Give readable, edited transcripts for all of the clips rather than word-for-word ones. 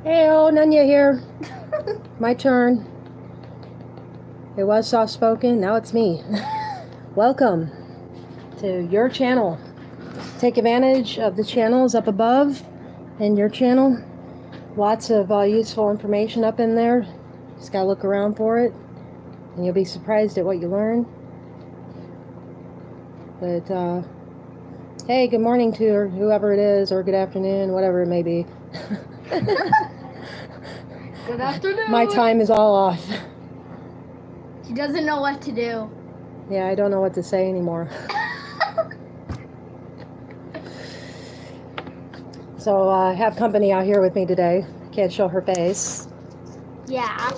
Hey, oh, Nunya here. My turn. It was soft spoken, now it's me. Welcome to your channel. Take advantage of the channels up above in your channel. Lots of useful information up in there. Just gotta look around for it, and you'll be surprised at what you learn. But hey, good morning to whoever it is, or good afternoon, whatever it may be. Good afternoon. My time is all off. She doesn't know what to do. Yeah, I don't know what to say anymore. So I have company out here with me today. Can't show her face. Yeah.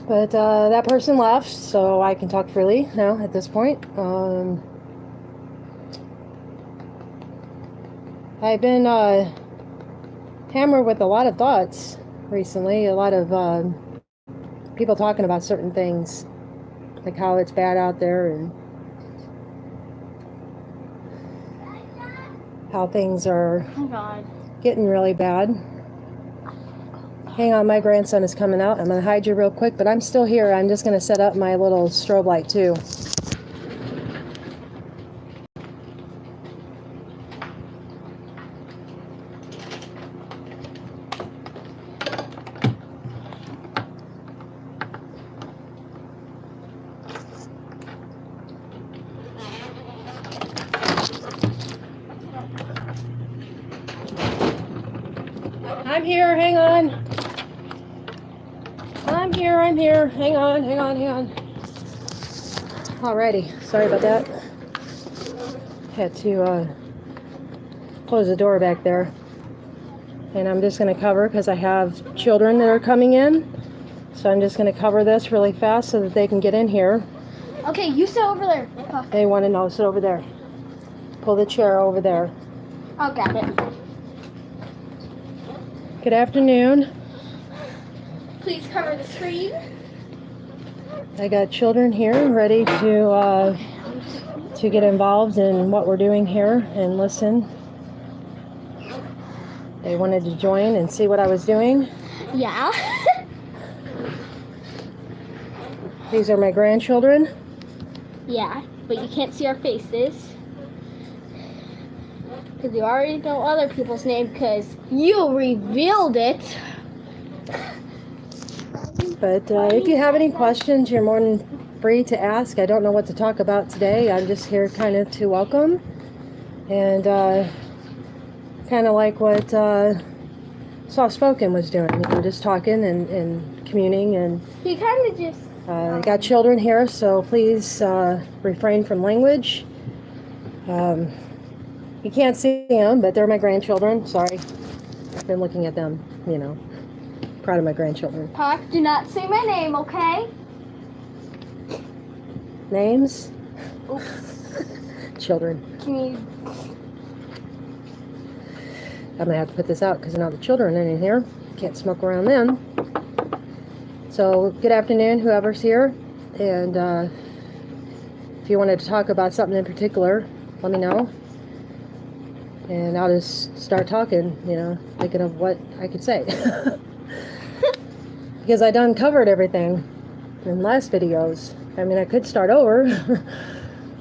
But that person left, so I can talk freely now at this point. I've been hammered with a lot of thoughts recently. A lot of people talking about certain things, like how it's bad out there and how things are Oh God. getting really bad. Hang on, my grandson is coming out. I'm going to hide you real quick, but I'm still here. I'm just going to set up my little strobe light too. I'm here, hang on. I'm here. Hang on. Alrighty, sorry about that. Had to close the door back there. And I'm just going to cover, because I have children that are coming in. So I'm just going to cover this really fast so that they can get in here. Okay, you sit over there. They want to know, sit over there. Pull the chair over there. I'll grab it. Good afternoon. Please cover the screen. I got children here ready to get involved in what we're doing here and listen. They wanted to join and see what I was doing. Yeah. These are my grandchildren. Yeah, but you can't see our faces. Because you already know other people's name because you revealed it. But if you have any questions, you're more than free to ask. I don't know what to talk about today. I'm just here kind of to welcome. And kind of like what Soft Spoken was doing. You know, just talking and communing. And He kind of just... I got children here, so please refrain from language. You can't see them, but they're my grandchildren. Sorry. I've been looking at them, you know. Proud of my grandchildren. Park, do not say my name, okay? Names? Oops. Children. Can you... I'm gonna have to put this out because now the children are in here. Can't smoke around them. So good afternoon, whoever's here. And if you wanted to talk about something in particular, let me know. And I'll just start talking, you know, thinking of what I could say. Because I done covered everything in last videos. I mean, I could start over,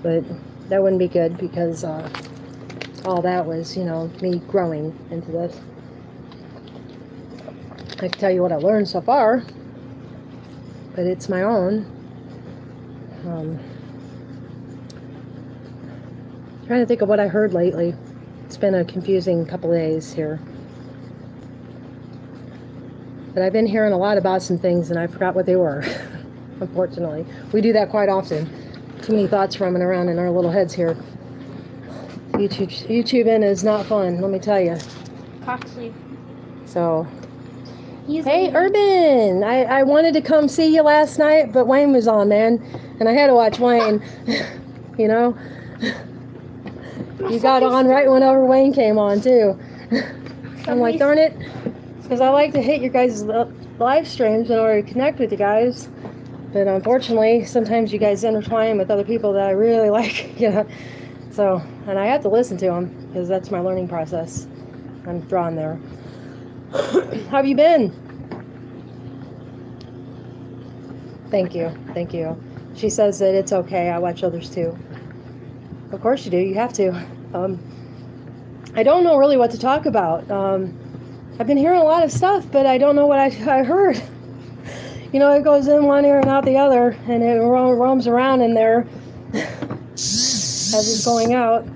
but that wouldn't be good because all that was, you know, me growing into this. I can tell you what I learned so far, but it's my own. Trying to think of what I heard lately. It's been a confusing couple of days here. But I've been hearing a lot about some things and I forgot what they were, unfortunately. We do that quite often. Too many thoughts roaming around in our little heads here. YouTubing is not fun, let me tell you. Coxley. So, hey, Urban! I wanted to come see you last night, but Wayne was on, man. And I had to watch Wayne, you know? You got on right whenever Wayne came on, too. I'm like, darn it. Because I like to hit your guys' live streams in order to connect with you guys. But unfortunately, sometimes you guys intertwine with other people that I really like, you know. So, and I have to listen to them because that's my learning process. I'm drawn there. How have you been? Thank you. She says that it's okay. I watch others too. Of course you do. You have to. I don't know really what to talk about. I've been hearing a lot of stuff, but I don't know what I heard. You know, it goes in one ear and out the other, and it roams around in there as it's going out.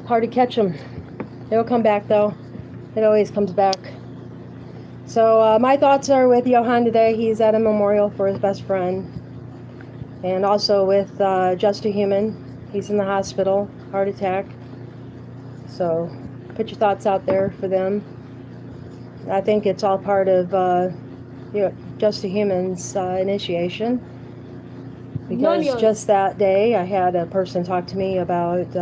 Hard to catch them. It'll come back, though. It always comes back. So my thoughts are with Johan today. He's at a memorial for his best friend. And also with Just a Human. He's in the hospital, heart attack. So put your thoughts out there for them. I think it's all part of Just a Human's initiation. Because just that day, I had a person talk to me about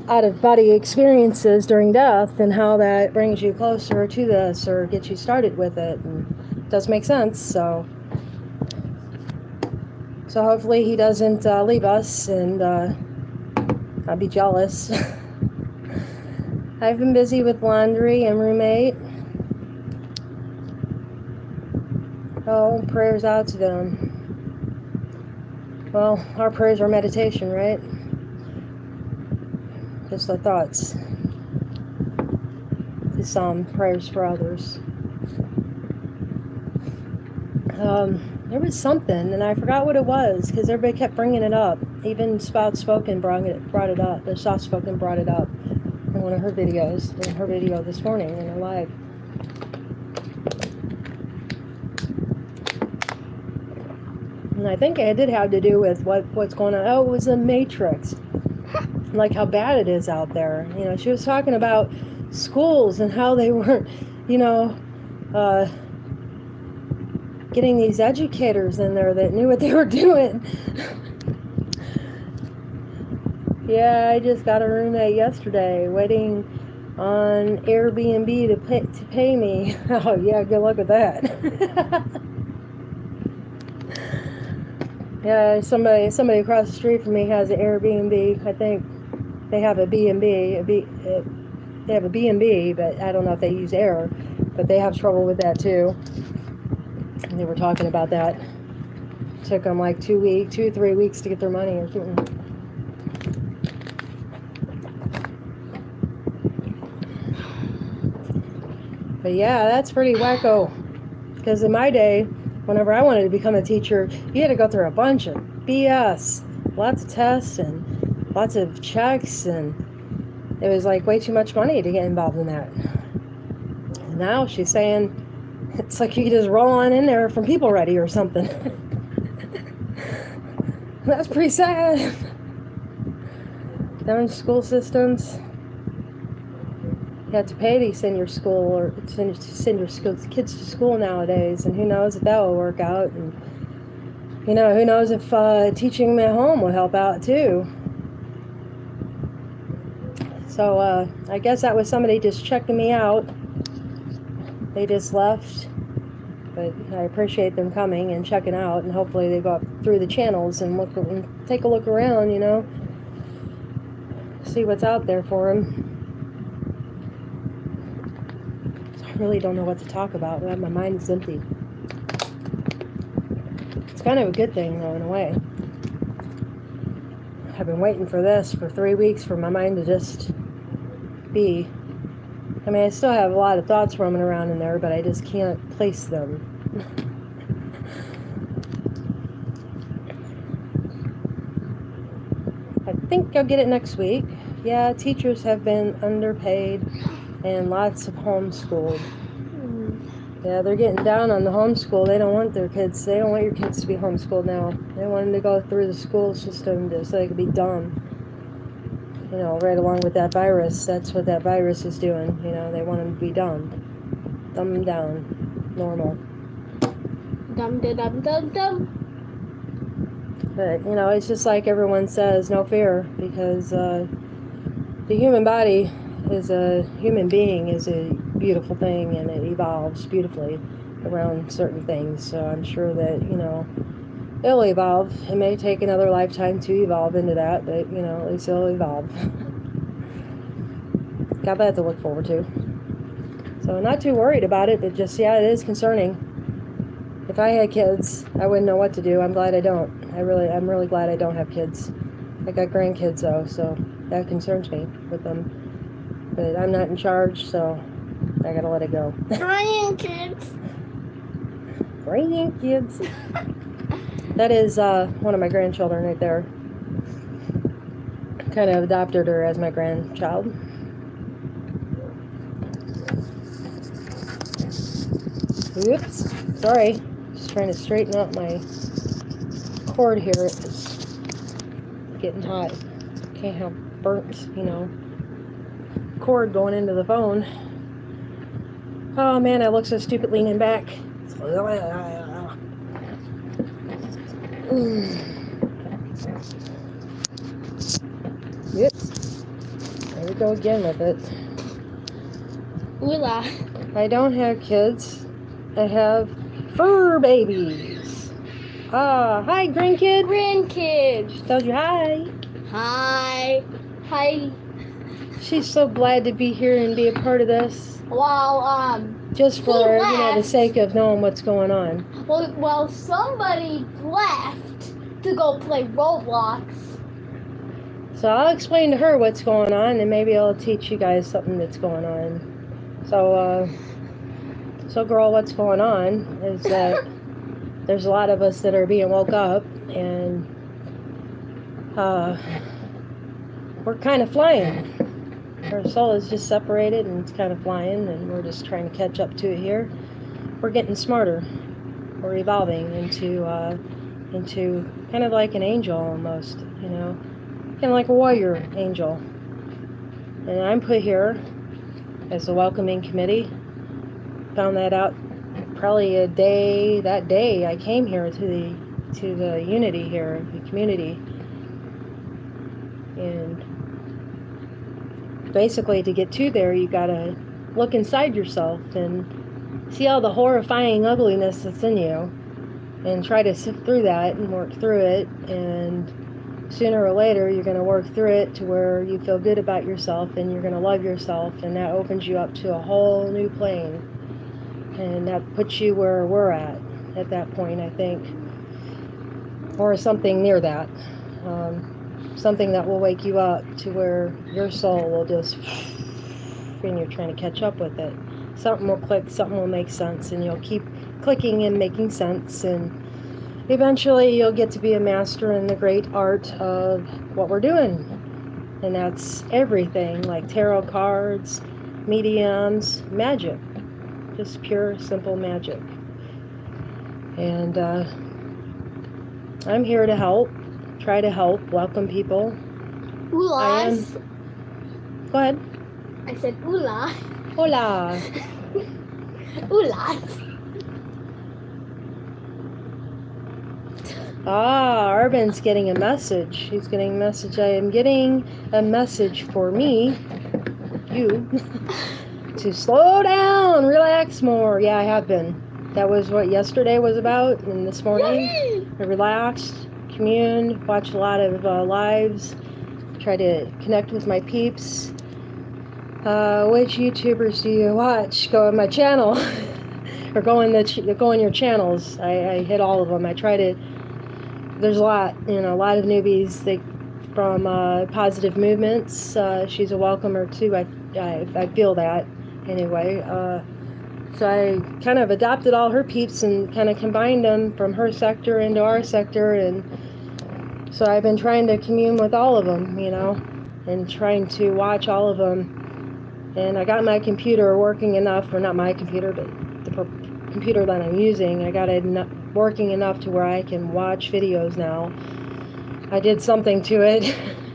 out-of-body experiences during death and how that brings you closer to this or gets you started with it. And it does make sense, so hopefully he doesn't leave us, and I'd be jealous. I've been busy with laundry and roommate. Oh, prayers out to them. Well, our prayers are meditation, right? Just our thoughts. Just some prayers for others. There was something, and I forgot what it was, because everybody kept bringing it up. Even Spoken brought it up. The Soft Spoken brought it up in one of her videos, in her video this morning, in her live. And I think it did have to do with what's going on. Oh, it was a Matrix. Like how bad it is out there. You know, she was talking about schools and how they weren't, getting these educators in there that knew what they were doing. Yeah, I just got a roommate yesterday waiting on Airbnb to pay me. Oh yeah, good luck with that. Yeah, somebody across the street from me has an Airbnb. I think they have a B&B. They have a B&B, but I don't know if they use Air. But they have trouble with that too. And they were talking about that. It took them like 2 or 3 weeks to get their money or something. But yeah, that's pretty wacko. Because in my day, whenever I wanted to become a teacher, you had to go through a bunch of BS. Lots of tests and lots of checks, and it was like way too much money to get involved in that. And now she's saying it's like you can just roll on in there from People Ready or something. That's pretty sad. Down school systems, you have to pay to send your school or send your kids to school nowadays, and who knows if that will work out. And who knows if teaching them at home will help out too. So I guess that was somebody just checking me out. They just left, but I appreciate them coming and checking out, and hopefully they go up through the channels and look and take a look around, see what's out there for them. I really don't know what to talk about. My mind is empty. It's kind of a good thing, though, in a way. I've been waiting for this for 3 weeks for my mind to just be. I mean, I still have a lot of thoughts roaming around in there, but I just can't place them. I think I'll get it next week. Yeah, teachers have been underpaid and lots of homeschooled. Yeah, they're getting down on the homeschool. They don't want your kids to be homeschooled now. They want them to go through the school system so they can be dumb. Right along with that virus. That's what that virus is doing. They want them to be dumb. Dumb them down. Normal. Dumb. But, it's just like everyone says, no fear. Because the human body human being is a beautiful thing, and it evolves beautifully around certain things. So I'm sure that, it'll evolve. It may take another lifetime to evolve into that, but, at least it'll evolve. got that to look forward to. So not too worried about it, but just, yeah, it is concerning. If I had kids, I wouldn't know what to do. I'm glad I don't. I'm really glad I don't have kids. I got grandkids though, so that concerns me with them. But I'm not in charge, so I gotta let it go. Grandkids. Grandkids. That is one of my grandchildren right there. Kind of adopted her as my grandchild. Oops, sorry. Just trying to straighten out my cord here. It's getting hot. Can't have burnt, cord going into the phone. Oh man, I look so stupid leaning back. Oops. There we go again with it. Ooh-la. I don't have kids. I have fur babies. Hi, grandkid. Grandkids. Told you hi. Hi. Hi. She's so glad to be here and be a part of this. Well, Just for, he the left. sake of knowing what's going on. Well, somebody left to go play Roblox. So I'll explain to her what's going on, and maybe I'll teach you guys something that's going on. So girl, what's going on is that there's a lot of us that are being woke up, and we're kind of flying. Our soul is just separated, and it's kind of flying, and we're just trying to catch up to it here. We're getting smarter. We're evolving into kind of like an angel almost, kind of like a warrior angel. And I'm put here as a welcoming committee. Found that out probably that day I came here to the unity here, the community. And basically to get to there, you gotta look inside yourself and see all the horrifying ugliness that's in you, and try to sift through that and work through it. And sooner or later, you're going to work through it to where you feel good about yourself, and you're going to love yourself, and that opens you up to a whole new plane. And that puts you where we're at that point, I think, or something near that. Something that will wake you up to where your soul will just, and you're trying to catch up with it. Something will click, something will make sense, and you'll keep clicking and making sense, and eventually you'll get to be a master in the great art of what we're doing. And that's everything, like tarot cards, mediums, magic. Just pure, simple magic. And I'm here to help, try to help, welcome people. Ooh-las. Go ahead. I said ooh-la. Hola. Ooh-las. Urban's getting a message. He's getting a message. I am getting a message for me, you, to slow down, relax more. Yeah, I have been. That was what yesterday was about, and this morning I relaxed, communed, watched a lot of lives, try to connect with my peeps. Which YouTubers do you watch? Go on my channel, or go in your channels. I hit all of them. I try to. There's a lot of newbies. From Positive Movements. She's a welcomer too. I feel that anyway. So I kind of adopted all her peeps and kind of combined them from her sector into our sector, and so I've been trying to commune with all of them, and trying to watch all of them. And I got my computer working enough, or not my computer, but the computer that I'm using. I got it working enough to where I can watch videos now. I did something to it.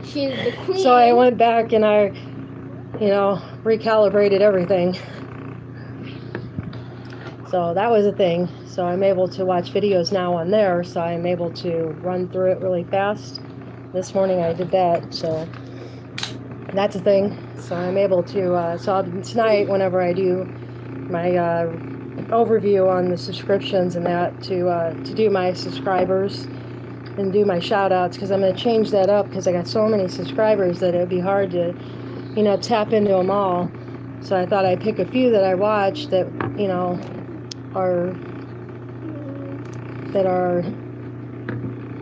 She's the queen. So I went back and I, recalibrated everything. So that was a thing. So I'm able to watch videos now on there, so I'm able to run through it really fast. This morning I did that, so that's a thing. So I'm able to, tonight whenever I do my overview on the subscriptions and that, to do my subscribers and do my shout outs, because I'm going to change that up, because I got so many subscribers that it would be hard to tap into them all. So I thought I'd pick a few that I watch that, are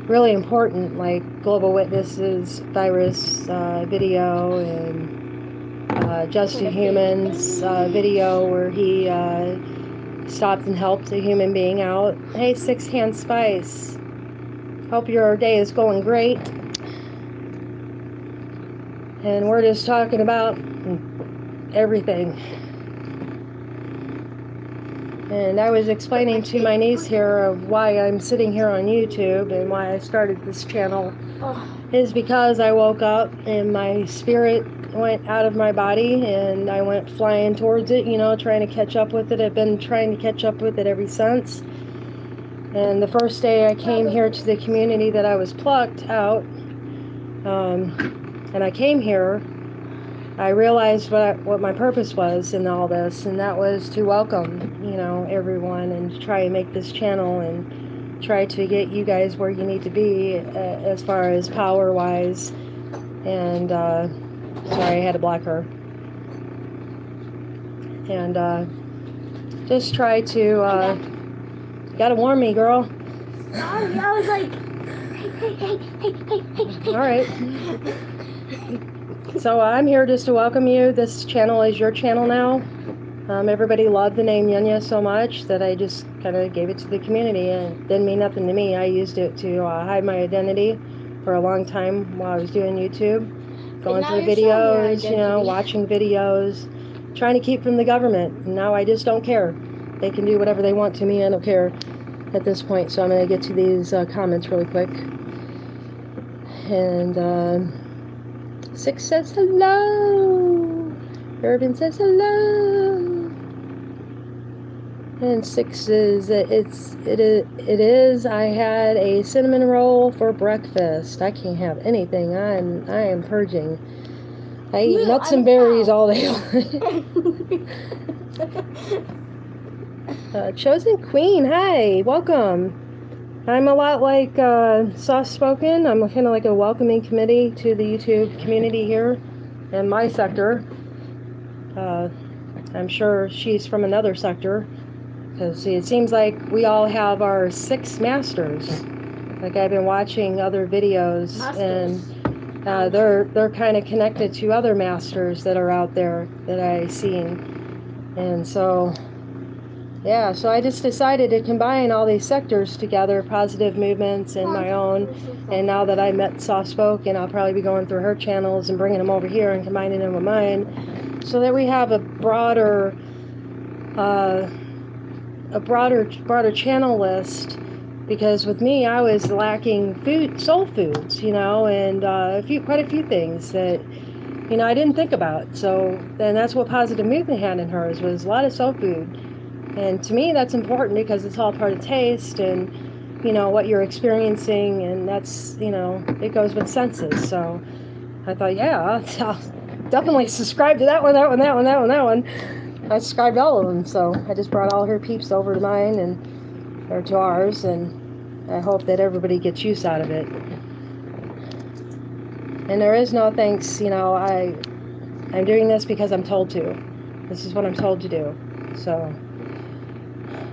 really important, like Global Witnesses virus video, and Just a Human's video where he stopped and helped a human being out. Hey, Six Hand Spice. Hope your day is going great. And we're just talking about everything. And I was explaining to my niece here of why I'm sitting here on YouTube and why I started this channel is because I woke up and my spirit went out of my body and I went flying towards it, trying to catch up with it. I've been trying to catch up with it ever since. And the first day I came here to the community that I was plucked out, and I came here, I realized what my purpose was in all this, and that was to welcome, everyone, and to try and make this channel and try to get you guys where you need to be as far as power-wise. And sorry, I had to block her. And just try to gotta warn me, girl. Sorry, I was like, hey. All right. So I'm here just to welcome you. This channel is your channel now. Everybody loved the name Yunya so much that I just kind of gave it to the community, and it didn't mean nothing to me. I used it to hide my identity for a long time while I was doing YouTube, going through videos, watching videos, trying to keep from the government. And now I just don't care. They can do whatever they want to me. I don't care at this point. So I'm going to get to these comments really quick. And Six says hello. Urban says hello. And Six is it is. I had a cinnamon roll for breakfast. I can't have anything. I am purging. I eat nuts and berries all day long. Chosen Queen, hi, welcome. I'm a lot like Soft Spoken. I'm kind of like a welcoming committee to the YouTube community here in my sector. I'm sure she's from another sector, because it seems like we all have our 6 masters. Like I've been watching other videos, and they're kind of connected to other masters that are out there that I've seen. And so yeah, so I just decided to combine all these sectors together, positive movements and my own. And now that I met Soft Spoken, I'll probably be going through her channels and bringing them over here and combining them with mine, so that we have a broader channel list. Because with me, I was lacking soul foods, and quite a few things that I didn't think about. So then that's what Positive Movement had in hers, was a lot of soul food. And to me, that's important because it's all part of taste and, what you're experiencing. And that's, it goes with senses. So I thought, yeah, I'll definitely subscribe to that one. I subscribed to all of them. So I just brought all her peeps over to mine or to ours. And I hope that everybody gets use out of it. And there is no thanks, I'm doing this because I'm told to. This is what I'm told to do. So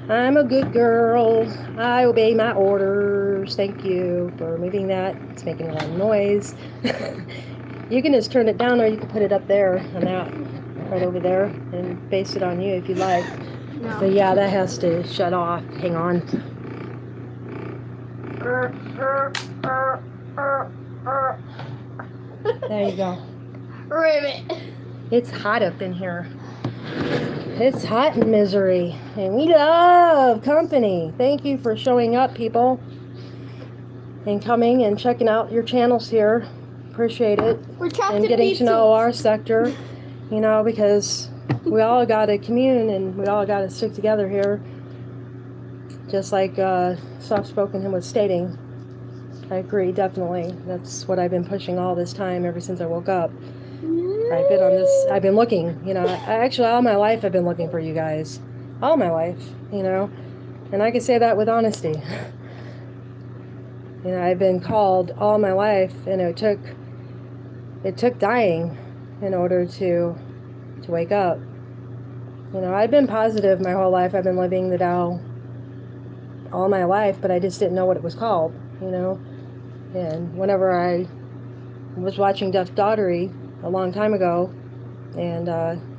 I'm a good girl. I obey my orders. Thank you for moving that. It's making a lot of noise. You can just turn it down, or you can put it up there on that, right over there, and base it on you if you like. No. But yeah, that has to shut off. Hang on. There you go. Ribbit. It's hot up in here. It's hot in misery, and we love company. Thank you for showing up, people, and coming and checking out your channels here. Appreciate it. We're trapped and in getting to know pizza. our sector, because we all got to commune and we all got to stick together here. Just like Soft Spoken was stating. I agree, definitely. That's what I've been pushing all this time, ever since I woke up. I've been on this, I've been looking, actually all my life I've been looking for you guys. All my life, and I can say that with honesty. I've been called all my life, and it took dying, in order to wake up. You know, I've been positive my whole life. I've been living the Tao all my life, but I just didn't know what it was called, you know. And whenever I was watching Death Daughtery a long time ago, and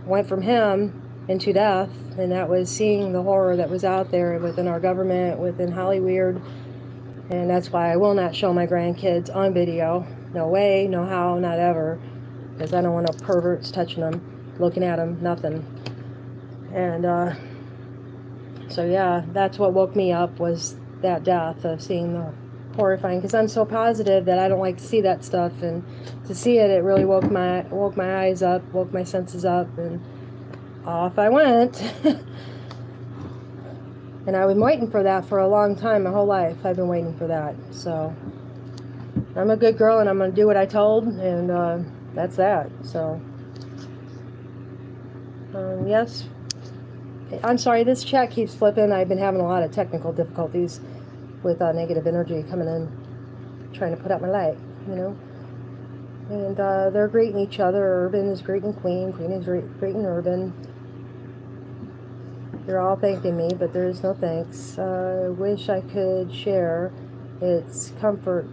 went from him into death, and that was seeing the horror that was out there within our government, within Hollywood, and that's why I will not show my grandkids on video. No way, no how, not ever, because I don't want no perverts touching them, looking at them, nothing. And so yeah, that's what woke me up, was that death, of seeing the horrifying, because I'm so positive that I don't like to see that stuff, and to see it, it really woke my eyes up, woke my senses up, and off I went. And I've been waiting for that for a long time. My whole life I've been waiting for that. So I'm a good girl, and I'm going to do what I told, and that's that. So yes, I'm sorry, this chat keeps flipping. I've been having a lot of technical difficulties with negative energy coming in, trying to put out my light, you know. And they're greeting each other. Urban is greeting Queen. Queen is greeting Urban. They're all thanking me, but there is no thanks. Wish I could share. It's comfort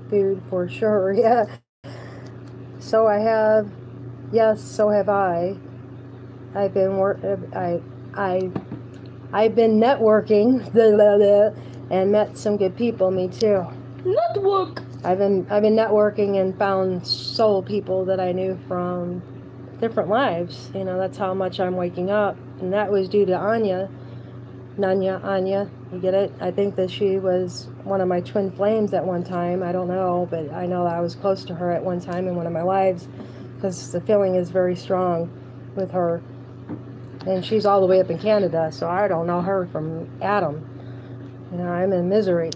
food for sure. Yeah. So I have. Yes, so have I. I've been I've been networking and met some good people. Me too. Network. I've been networking and found soul people that I knew from different lives. You know, that's how much I'm waking up, and that was due to Anya, you get it? I think that she was one of my twin flames at one time. I don't know, but I know that I was close to her at one time in one of my lives, because the feeling is very strong with her, and she's all the way up in Canada, so I don't know her from Adam. You know, I'm in misery.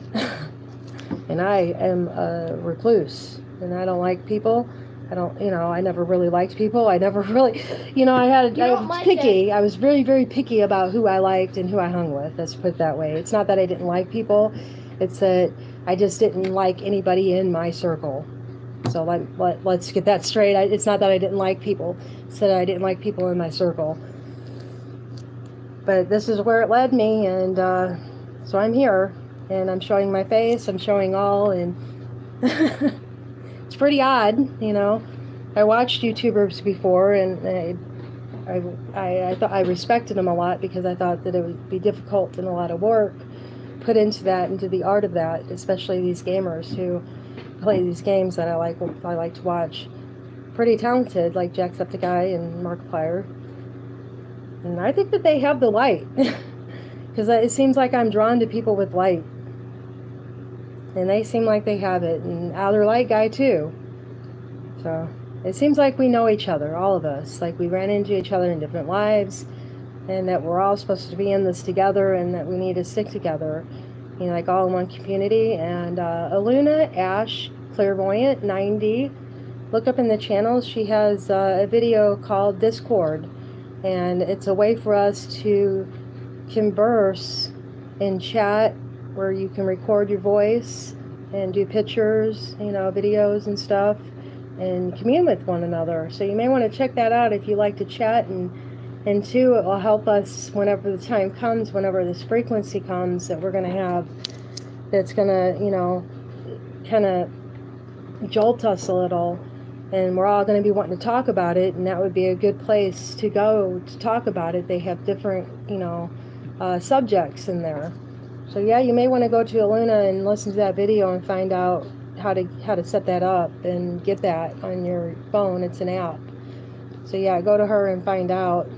And I am a recluse, and I don't like people. I don't, you know, I never really liked people. I never really, you know, I was picky. I was very, very picky about who I liked and who I hung with. Let's put it that way. It's not that I didn't like people. It's that I just didn't like anybody in my circle. So let's get that straight. It's not that I didn't like people. It's that I didn't like people in my circle. But this is where it led me, and so I'm here. And I'm showing my face, I'm showing all, and it's pretty odd, you know. I watched YouTubers before, and I thought I respected them a lot, because I thought that it would be difficult and a lot of work put into that, into the art of that, especially these gamers who play these games that I like to watch. Pretty talented, like Jacksepticeye and Markiplier. And I think that they have the light, because it seems like I'm drawn to people with light. And they seem like they have it. And Outer Light guy too. So it seems like we know each other, all of us. Like we ran into each other in different lives. And that we're all supposed to be in this together. And that we need to stick together. You know, like all in one community. And Aluna Ash, Clairvoyant 90. Look up in the channels. She has a video called Discord. And it's a way for us to converse in chat, where you can record your voice and do pictures, you know, videos and stuff, and commune with one another. So you may want to check that out if you like to chat, and two, it will help us whenever the time comes, whenever this frequency comes that we're going to have, that's going to, you know, kind of jolt us a little, and we're all going to be wanting to talk about it, and that would be a good place to go to talk about it. They have different, you know, subjects in there. So yeah, you may want to go to Aluna and listen to that video and find out how to set that up and get that on your phone. It's an app. So yeah, go to her and find out.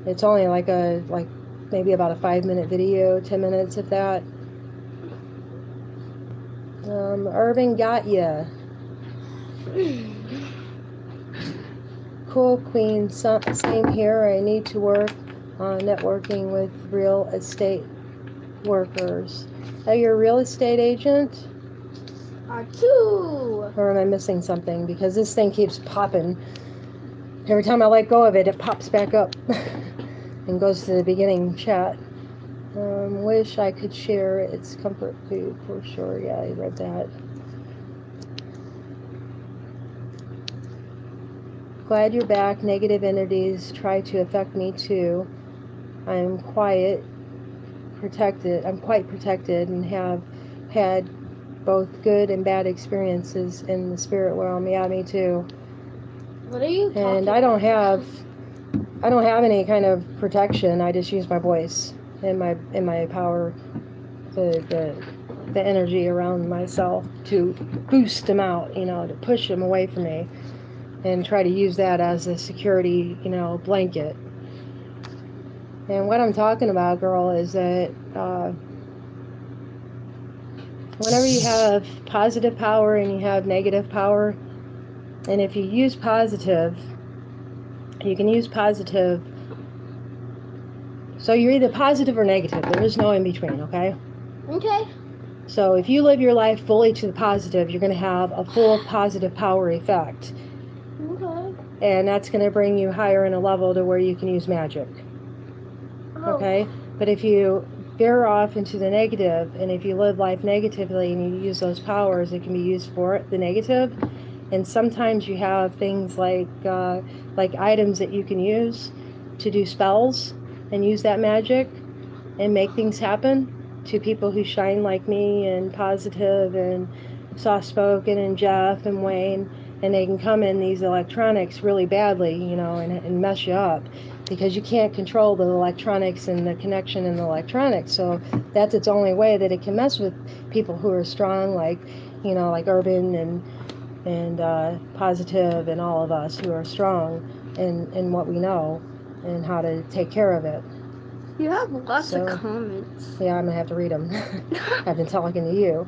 It's only like maybe about a 5-minute video, 10 minutes if that. Irving got ya. Cool, Queen. Same here. I need to work on networking with real estate workers. Are you a real estate agent? Achoo! Or am I missing something? Because this thing keeps popping. Every time I let go of it, it pops back up and goes to the beginning chat. Wish I could share. It's comfort food for sure. Yeah, I read that. Glad you're back. Negative entities try to affect me too. I'm quite protected and have had both good and bad experiences in the spirit realm. Yeah, me too. What are you talking And I don't have any kind of protection. I just use my voice and my power, the energy around myself to boost them out, to push them away from me, and try to use that as a security, blanket. And what I'm talking about, girl, is that whenever you have positive power and you have negative power, and if you use positive, you can use positive. So you're either positive or negative. There is no in between, okay? Okay. So if you live your life fully to the positive, you're going to have a full positive power effect. Okay. And that's going to bring you higher in a level to where you can use magic. Okay? But if you veer off into the negative, and if you live life negatively and you use those powers, it can be used for the negative. And sometimes you have things like items that you can use to do spells and use that magic and make things happen to people who shine like me and positive and soft-spoken and Jeff and Wayne, and they can come in these electronics really badly, and mess you up because you can't control the electronics and the connection in the electronics. So that's its only way that it can mess with people who are strong, like Urban and positive, and all of us who are strong in what we know and how to take care of it. You have lots of comments. Yeah, I'm gonna have to read them. I've been talking to you.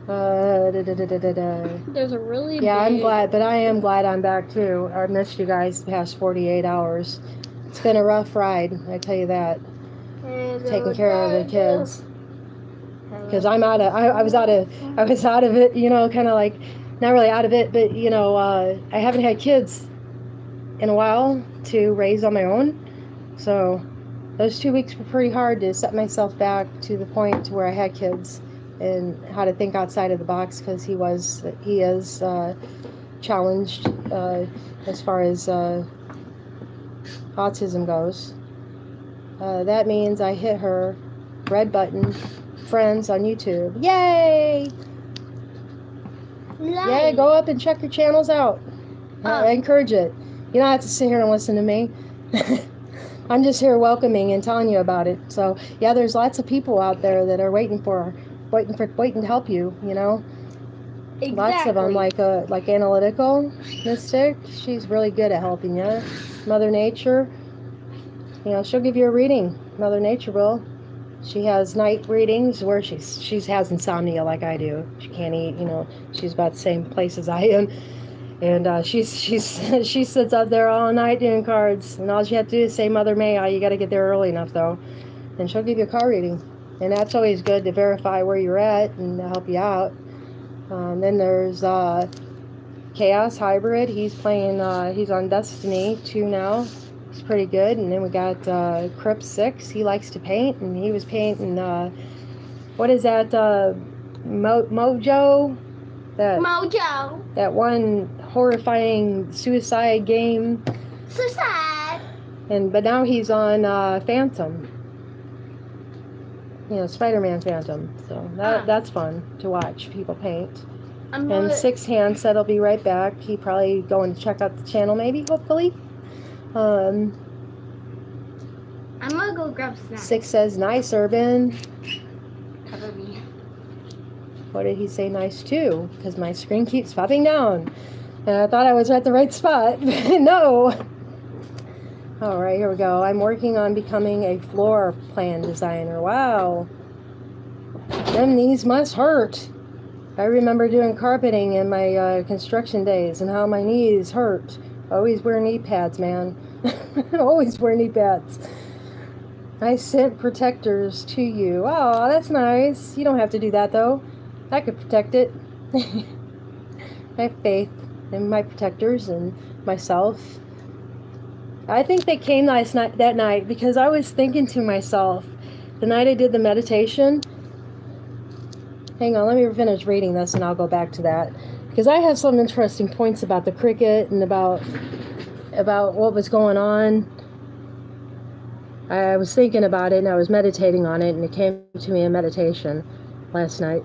There's a really Yeah, big... I am glad I'm back too. I missed you guys the past 48 hours. It's been a rough ride, I tell you that. Taking care of the kids. Because I was out of it, kind of like, not really out of it, but I haven't had kids in a while to raise on my own. So those 2 weeks were pretty hard to set myself back to the point to where I had kids and how to think outside of the box, because he is challenged as far as autism goes. That means I hit her red button, friends on YouTube. Yay! Nice. Yeah, go up and check your channels out. I encourage it. You don't have to sit here and listen to me. I'm just here welcoming and telling you about it. So yeah, there's lots of people out there that are waiting to help you. Exactly. Lots of them, like Analytical Mystic. She's really good at helping you. Mother Nature. She'll give you a reading. Mother Nature will. She has night readings where she has insomnia like I do. She can't eat. She's about the same place as I am. And she sits up there all night doing cards, and all you have to do is say, Mother May I. You got to get there early enough though, and she'll give you a card reading, and that's always good to verify where you're at and to help you out. Then there's Chaos Hybrid. He's playing. He's on Destiny 2 now. He's pretty good. And then we got Crypt 6. He likes to paint, and he was painting. What is that? Mojo. That one horrifying suicide game. Suicide. But now he's on Phantom. Spider-Man Phantom. So that's fun to watch people paint. And Six Hand said he'll be right back. He probably going to check out the channel, maybe, hopefully. I'm gonna go grab snacks. Six says, nice, Urban. Cover me. What did he say nice to? Because my screen keeps popping down. And I thought I was at the right spot. No. All right, here we go. I'm working on becoming a floor plan designer. Wow. Them knees must hurt. I remember doing carpeting in my construction days and how my knees hurt. Always wear knee pads, man. Always wear knee pads. I sent protectors to you. Oh, that's nice. You don't have to do that, though. I could protect it. I have faith in my protectors and myself. I think they came that night because I was thinking to myself, the night I did the meditation. Hang on, let me finish reading this and I'll go back to that. Because I have some interesting points about the cricket and about about what was going on. I was thinking about it and I was meditating on it, and it came to me in meditation last night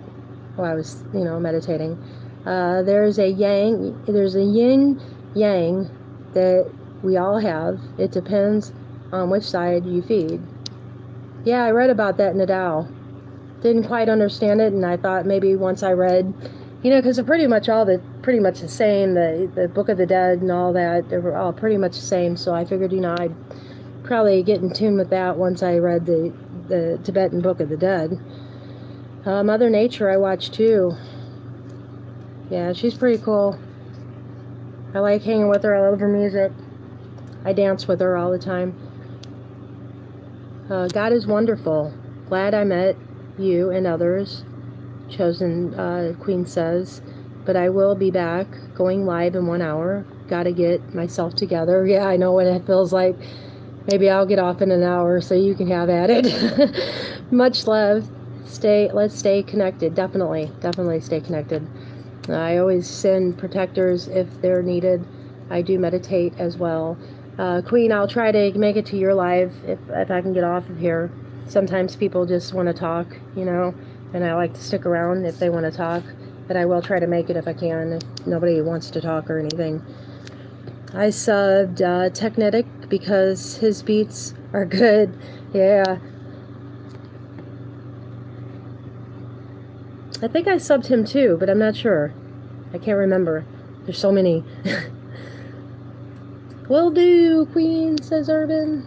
while I was, meditating. There's a yin yang that we all have. It depends on which side you feed. Yeah, I read about that in the Tao. Didn't quite understand it, and I thought maybe once I read, because they're pretty much the same, the Book of the Dead and all that, they were all pretty much the same, so I figured, I'd probably get in tune with that once I read the Tibetan Book of the Dead. Mother Nature I watch too. Yeah, she's pretty cool. I like hanging with her. I love her music. I dance with her all the time. God is wonderful. Glad I met you and others. Chosen Queen says. But I will be back, going live in 1 hour. Gotta get myself together. Yeah, I know what it feels like. Maybe I'll get off in an hour so you can have at it. Much love. Let's stay connected. Definitely stay connected. I always send protectors if they're needed. I do meditate as well. Queen, I'll try to make it to your live if I can get off of here. Sometimes people just want to talk, and I like to stick around if they want to talk. But I will try to make it if I can, if nobody wants to talk or anything. I subbed Technetic because his beats are good. Yeah. I think I subbed him too, but I'm not sure. I can't remember. There's so many. Will do, Queen, says Urban.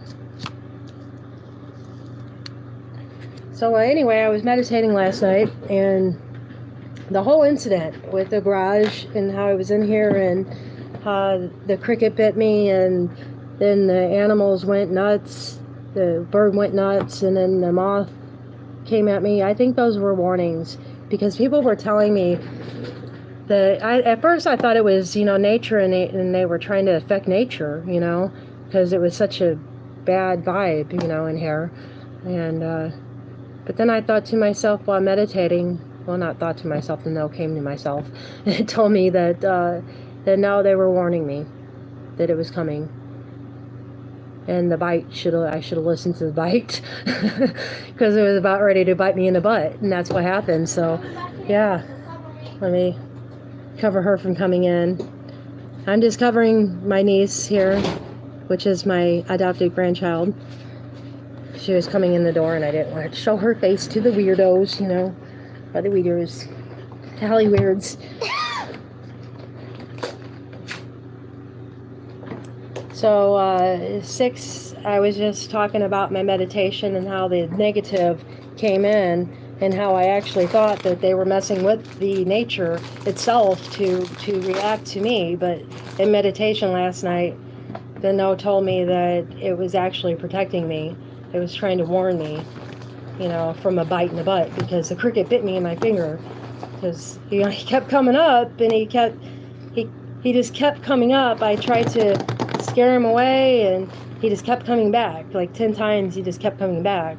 So anyway, I was meditating last night, and the whole incident with the garage and how I was in here, and the cricket bit me, and then the animals went nuts. The bird went nuts, and then the moth came at me. I think those were warnings, because people were telling me that at first I thought it was, nature, and they were trying to affect nature, because it was such a bad vibe, in here. And but then I thought to myself while meditating, well, not thought to myself, and no, came to myself. It told me that no, they were warning me that it was coming. And the bite, I should have listened to the bite, because it was about ready to bite me in the butt, and that's what happened. So, yeah, let me cover her from coming in. I'm just covering my niece here, which is my adopted grandchild. She was coming in the door, and I didn't want to show her face to the weirdos, other weirdos, tally weirds. So 6, I was just talking about my meditation and how the negative came in, and how I actually thought that they were messing with the nature itself to react to me. But in meditation last night, the no told me that it was actually protecting me. It was trying to warn me, from a bite in the butt, because the cricket bit me in my finger. Because he kept coming up, and he just kept coming up. I tried to scare him away, and he just kept coming back. Like 10 times he just kept coming back.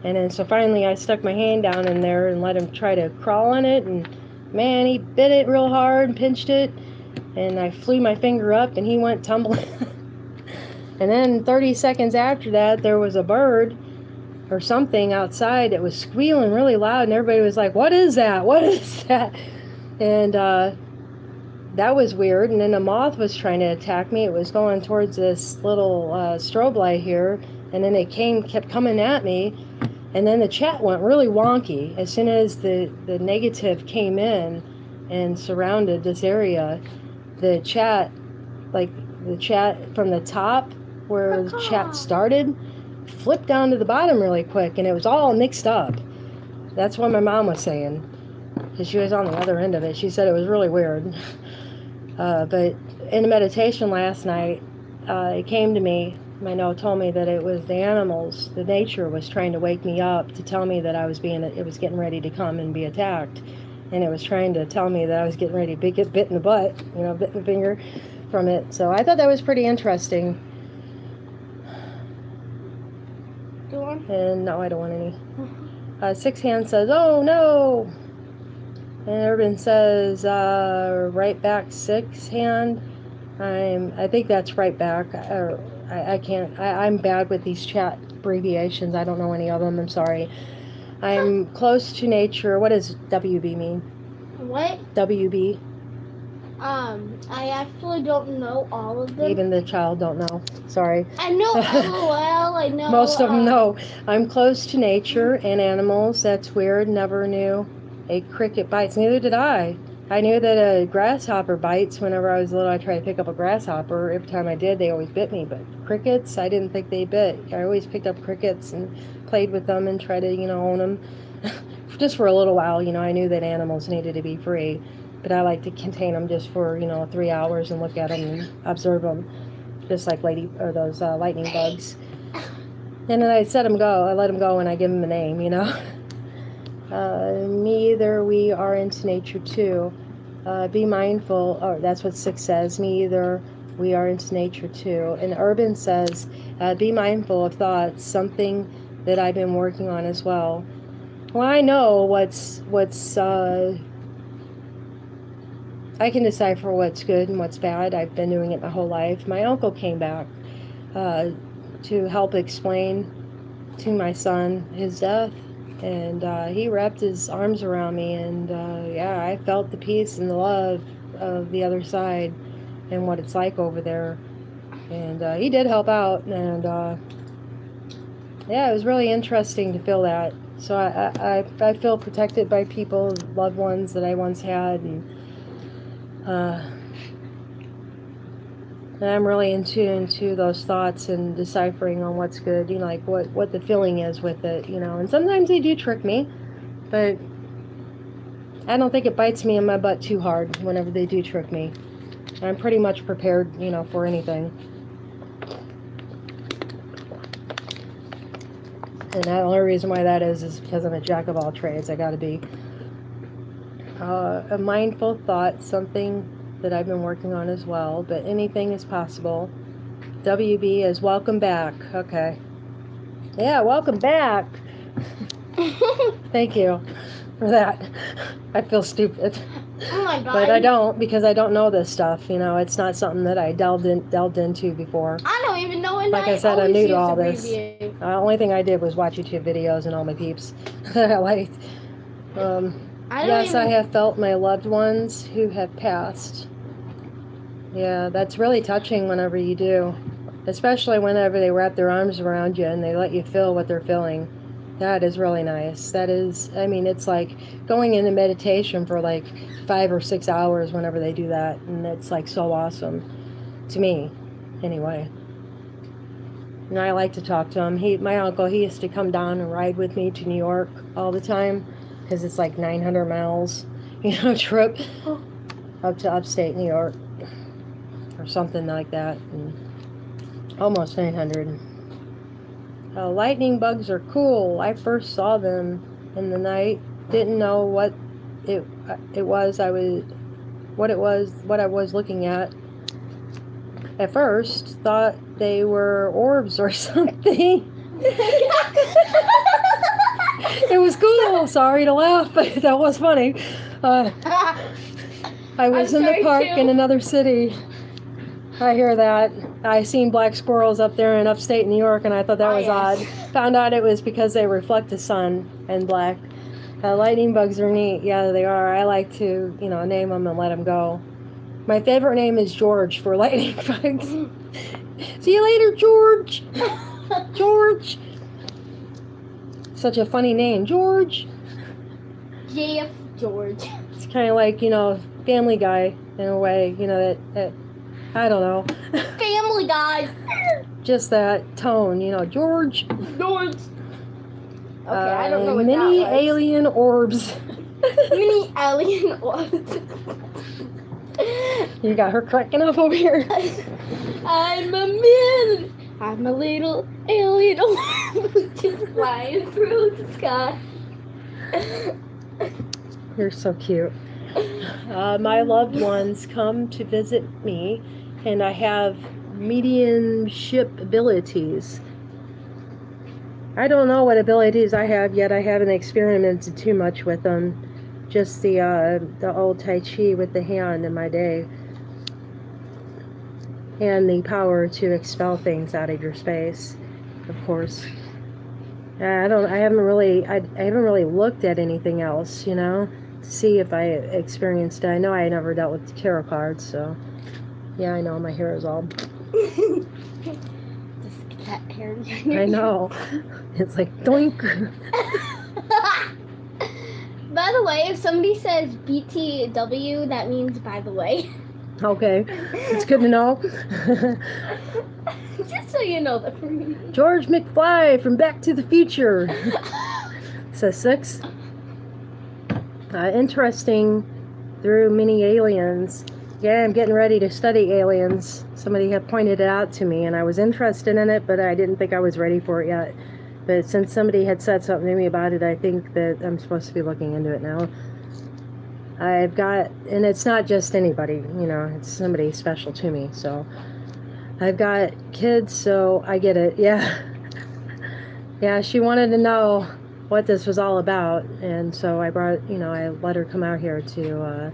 And then so finally I stuck my hand down in there and let him try to crawl on it, and man, he bit it real hard and pinched it, and I flew my finger up and he went tumbling. And then 30 seconds after that, there was a bird or something outside that was squealing really loud, and everybody was like, what is that? What is that? And that was weird. And then a moth was trying to attack me. It was going towards this little strobe light here, and then it kept coming at me. And then the chat went really wonky. As soon as the negative came in and surrounded this area, the chat from the top where the chat started flipped down to the bottom really quick, and it was all mixed up. That's what my mom was saying, because she was on the other end of it. She said it was really weird. But in the meditation last night, it came to me. My no told me that it was the animals, the nature was trying to wake me up to tell me that it was getting ready to come and be attacked. And it was trying to tell me that I was getting ready to get bit in the butt, bit in the finger from it. So I thought that was pretty interesting. Do you want? And no, I don't want any. 6 Hand says, oh no. And Urban says, right back 6 Hand. I think that's right back. I can't. I'm bad with these chat abbreviations. I don't know any of them. I'm sorry. I'm close to nature. What does WB mean? What? WB. I actually don't know all of them. Even the child don't know. Sorry. I know LOL. I know. Most of them know. I'm close to nature and animals. That's weird. Never knew a cricket bites. Neither did I. I knew that a grasshopper bites. Whenever I was little, I tried to pick up a grasshopper. Every time I did, they always bit me. But crickets, I didn't think they bit. I always picked up crickets and played with them and tried to, own them. Just for a little while, I knew that animals needed to be free. But I like to contain them just for, 3 hours and look at them and observe them. Just like those lightning bugs. And then I let them go and I give them a name, Me either, we are into nature too. Be mindful, that's what 6 says. Me either, we are into nature too. And Urban says, be mindful of thoughts, something that I've been working on as well. Well, I know what's I can decipher what's good and what's bad. I've been doing it my whole life. My uncle came back to help explain to my son his death. And he wrapped his arms around me, and I felt the peace and the love of the other side and what it's like over there. And he did help out, and it was really interesting to feel that. So I feel protected by people, loved ones that I once had, and I'm really in tune to those thoughts and deciphering on what's good, like what the feeling is with it, and sometimes they do trick me, but I don't think it bites me in my butt too hard whenever they do trick me. I'm pretty much prepared, for anything. And the only reason why that is because I'm a jack of all trades. I gotta be. A mindful thought, something that I've been working on as well, but anything is possible. WB is welcome back. Okay. Yeah, welcome back. Thank you for that. I feel stupid. Oh my god. But I don't, because I don't know this stuff. It's not something that I delved into before. I don't even know. Like I said, I'm new to all this. The only thing I did was watch YouTube videos and all my peeps that I liked. I have felt my loved ones who have passed. Yeah, that's really touching whenever you do. Especially whenever they wrap their arms around you and they let you feel what they're feeling. That is really nice. That is, it's like going into meditation for like 5 or 6 hours whenever they do that. And it's like so awesome. To me, anyway. And I like to talk to him. My uncle, he used to come down and ride with me to New York all the time. Because it's like 900 miles, trip up to upstate New York. Or something like that. And almost 900. Lightning bugs are cool. I first saw them in the night. Didn't know what it was. What I was looking at. At first, thought they were orbs or something. It was cool. Sorry to laugh, but that was funny. I was in the park in another city. I hear that. I seen black squirrels up there in upstate New York, and I thought that was odd. Found out it was because they reflect the sun and black. Lightning bugs are neat. Yeah, they are. I like to, name them and let them go. My favorite name is George for lightning bugs. See you later, George. George. Such a funny name, George. Yeah, George. It's kind of like, Family Guy in a way, that I don't know. Family Guy. Just that tone, George. George. Okay, I don't know what mini that was. alien orbs. Mini alien orbs. You got her cracking up over here. I'm a little alien orb just flying through the sky. You're so cute. My loved ones come to visit me, and I have mediumship abilities. I don't know what abilities I have yet. I haven't experimented too much with them. Just the old Tai Chi with the hand in my day. and the power to expel things out of your space, of course. I haven't really looked at anything else, to see if I experienced it. I know I never dealt with the tarot cards, so yeah, I know my hair is all. Just get that hair. I know. It's like doink. By the way, if somebody says BTW, that means by the way. Okay, it's good to know. Just so you know that for me. George McFly from Back to the Future. Says 6. Interesting through many aliens. Yeah, I'm getting ready to study aliens. Somebody had pointed it out to me, and I was interested in it, but I didn't think I was ready for it yet. But since somebody had said something to me about it, I think that I'm supposed to be looking into it now. And it's not just anybody, it's somebody special to me. So I've got kids, so I get it. Yeah. Yeah, she wanted to know what this was all about. And so I let her come out here to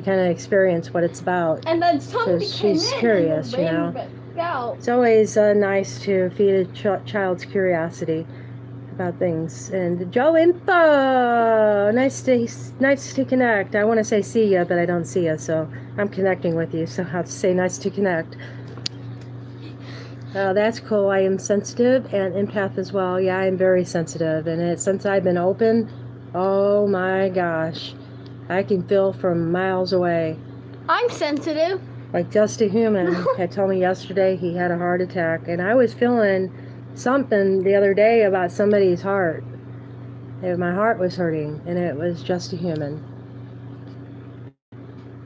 kind of experience what it's about. And then somebody she's curious, It's always nice to feed a child's curiosity about things. And Joe Info, nice to connect. I want to say see ya, but I don't see ya, so I'm connecting with you, so I have to say nice to connect. That's cool. I am sensitive and empath as well. Yeah, I'm very sensitive, and since I've been open, oh my gosh, I can feel from miles away. I'm sensitive. Like Just a Human had told me yesterday he had a heart attack, and I was feeling something the other day about somebody's heart. My heart was hurting, and it was Just a Human.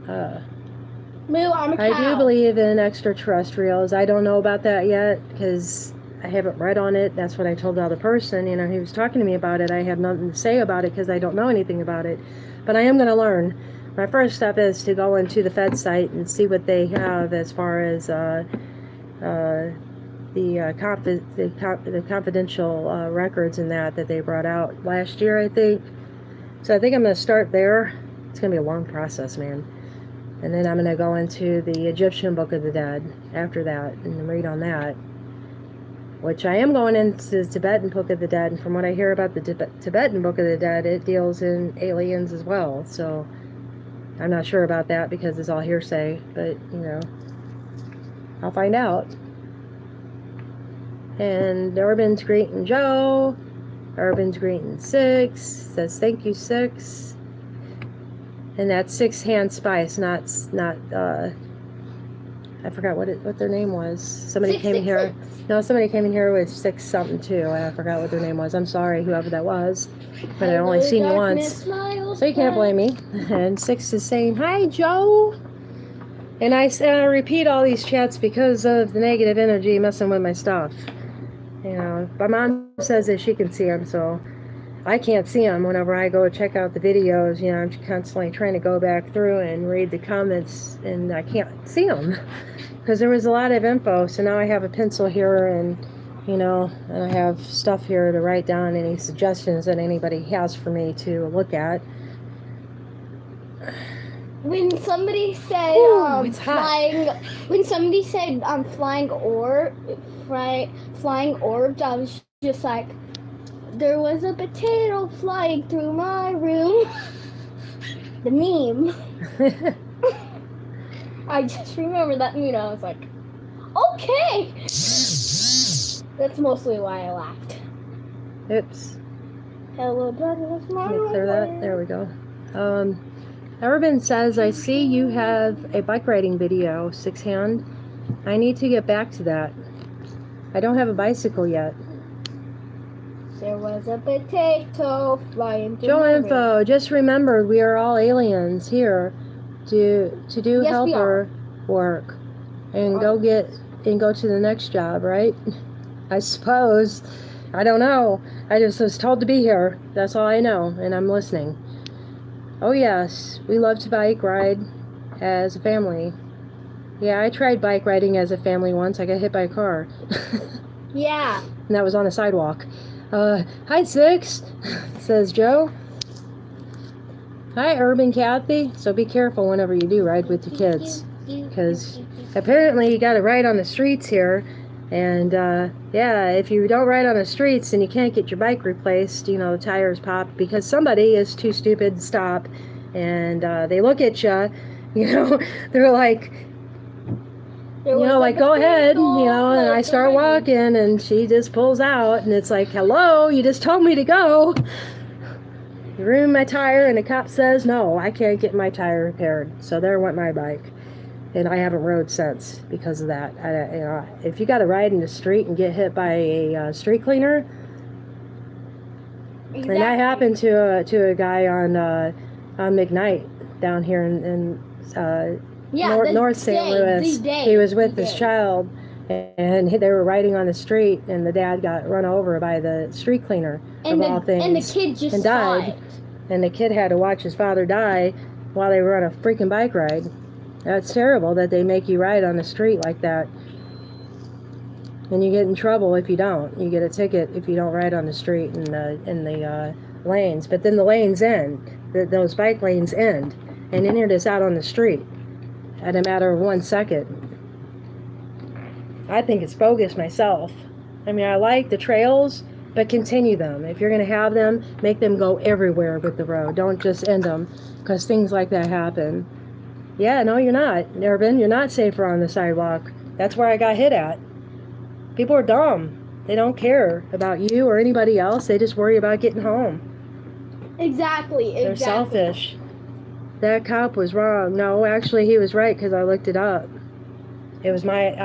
Moo, I'm a cow. I do believe in extraterrestrials. I don't know about that yet because I haven't read on it. That's what I told the other person. He was talking to me about it. I have nothing to say about it because I don't know anything about it. But I am going to learn. My first step is to go into the Fed site and see what they have as far as the confidential records and that they brought out last year, I think. So I think I'm going to start there. It's going to be a long process, man. And then I'm going to go into the Egyptian Book of the Dead after that and read on that. Which I am going into the Tibetan Book of the Dead. And from what I hear about the Tibetan Book of the Dead, it deals in aliens as well. So I'm not sure about that because it's all hearsay. But, I'll find out. And Urban's greeting Joe. Urban's greeting 6. Says thank you, 6. And that's 6 Hand Spice, not I forgot what their name was. Somebody came in here. No, somebody came in here with 6 something too, and I forgot what their name was. I'm sorry, whoever that was, but I only seen you once, so you can't blame me. And 6 is saying hi, Joe. And I repeat all these chats because of the negative energy messing with my stuff. My mom says that she can see them, so I can't see them whenever I go check out the videos. I'm constantly trying to go back through and read the comments, and I can't see them because there was a lot of info. So now I have a pencil here, and and I have stuff here to write down any suggestions that anybody has for me to look at. When somebody said flying orbs, I was just like, there was a potato flying through my room. The meme. I just remember that meme. I was like, okay. That's mostly why I laughed. Oops. Hello, brother. That's my Let me clear that. There we go. Urban says, I see you have a bike riding video, 6 Hand. I need to get back to that. I don't have a bicycle yet. There was a potato flying through Joe my Info, room. just remember we are all aliens here to do Yes, we helper work and go to the next job, right? I suppose. I don't know. I just was told to be here. That's all I know, and I'm listening. Oh yes, we love to bike ride as a family. Yeah, I tried bike riding as a family once. I got hit by a car. Yeah. And that was on a sidewalk. Hi, 6, says Joe. Hi, Urban Kathy. So be careful whenever you do ride with your kids, because because apparently you got to ride on the streets here. And yeah, if you don't ride on the streets and you can't get your bike replaced, you know, the tires pop because somebody is too stupid to stop. And they look at you, you know, they're like, you know, like, go ahead, you know, and I start walking and she just pulls out and it's like, hello, you just told me to go. You ruined my tire, and the cop says, no, I can't get my tire repaired. So there went my bike. And I haven't rode since because of that. You know, if you got to ride in the street and get hit by a street cleaner, exactly. And that happened to a guy on McKnight down here in North St. Louis. He was with his child, and they were riding on the street, and the dad got run over by the street cleaner of all things, and the kid just died. And the kid had to watch his father die while they were on a freaking bike ride. That's terrible that they make you ride on the street like that. And you get in trouble if you don't. You get a ticket if you don't ride on the street in the lanes. But then the lanes end. Those bike lanes end. And then you're just out on the street at a matter of 1 second. I think it's bogus myself. I mean, I like the trails, but continue them. If you're going to have them, make them go everywhere with the road. Don't just end them, because things like that happen. Yeah, no, you're not, Urban. You're not safer on the sidewalk. That's where I got hit at. People are dumb. They don't care about you or anybody else. They just worry about getting home. Exactly. They're selfish. That cop was wrong. No, actually, he was right, because I looked it up. I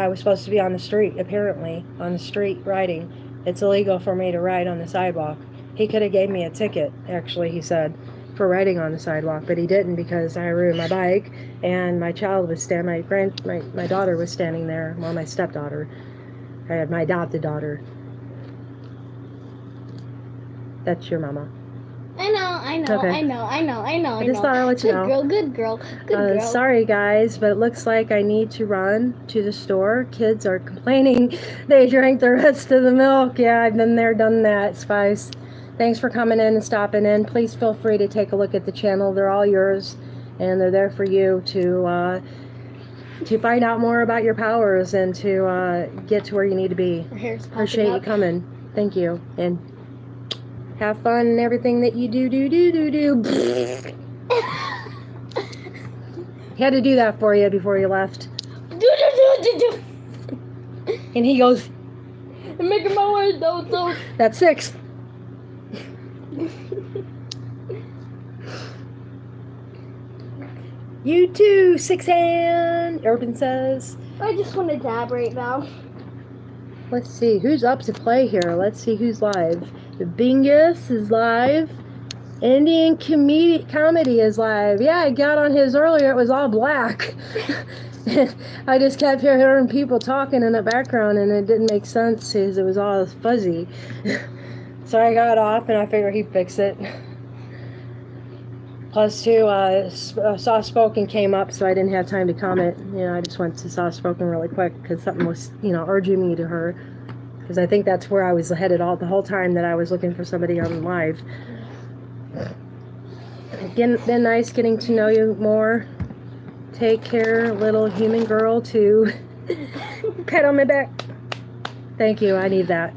was supposed to be on the street, apparently, on the street riding. It's illegal for me to ride on the sidewalk. He could have gave me a ticket, actually, he said, for riding on the sidewalk, but he didn't because I ruined my bike, and my child was my daughter was standing there, well, my stepdaughter. I had my adopted daughter. That's your mama. I know, okay. I know. I just thought I'd let you know. Good girl. Sorry, guys, but it looks like I need to run to the store. Kids are complaining they drank the rest of the milk. Yeah, I've been there, done that, Spice. Thanks for coming in and stopping in. Please feel free to take a look at the channel. They're all yours, and they're there for you to find out more about your powers and to get to where you need to be. Appreciate you coming. Thank you, and have fun in everything that you do. He had to do that for you before you left. And he goes, I'm making my words though. That's 6. You too, 6 hand, Urban says. I just want to dab right now. Let's see, who's up to play here? Let's see who's live. The Bingus is live. Indian Comedy is live. Yeah, I got on his earlier. It was all black. I just kept hearing people talking in the background, and it didn't make sense because it was all fuzzy. So I got off, and I figured he'd fix it. Plus, too, Soft Spoken came up, so I didn't have time to comment. You know, I just went to Soft Spoken really quick because something was, urging me to her. Because I think that's where I was headed the whole time that I was looking for somebody on live. Again, been nice getting to know you more. Take care, little human girl, too. Pat on my back. Thank you, I need that.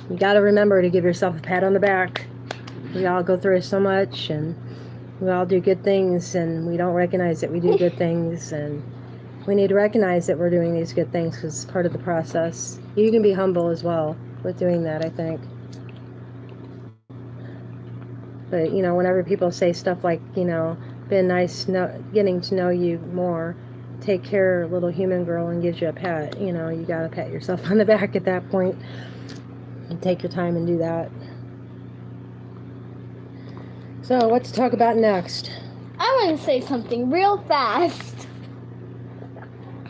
You got to remember to give yourself a pat on the back. We all go through so much, and we all do good things, and we don't recognize that we do good things, and we need to recognize that we're doing these good things because it's part of the process. You can be humble as well with doing that, I think. But, whenever people say stuff like, been nice getting to know you more, take care, little human girl, and gives you a pat, you got to pat yourself on the back at that point. And take your time and do that. So, what to talk about next? I want to say something real fast.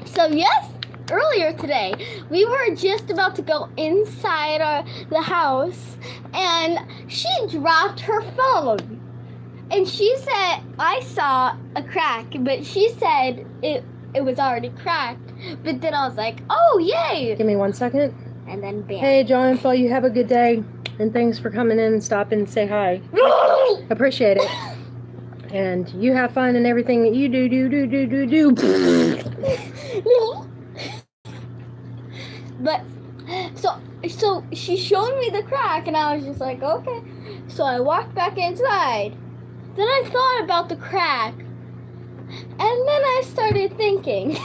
So, yes, earlier today, we were just about to go inside the house, and she dropped her phone. And she said, I saw a crack, but she said it was already cracked. But then I was like, oh, yay! Give me 1 second. And then bam. Hey, John and Phil, you have a good day. And thanks for coming in and stopping and say hi. Appreciate it. And you have fun in everything that you do. But so she showed me the crack, and I was just like, okay. So I walked back inside. Then I thought about the crack, and then I started thinking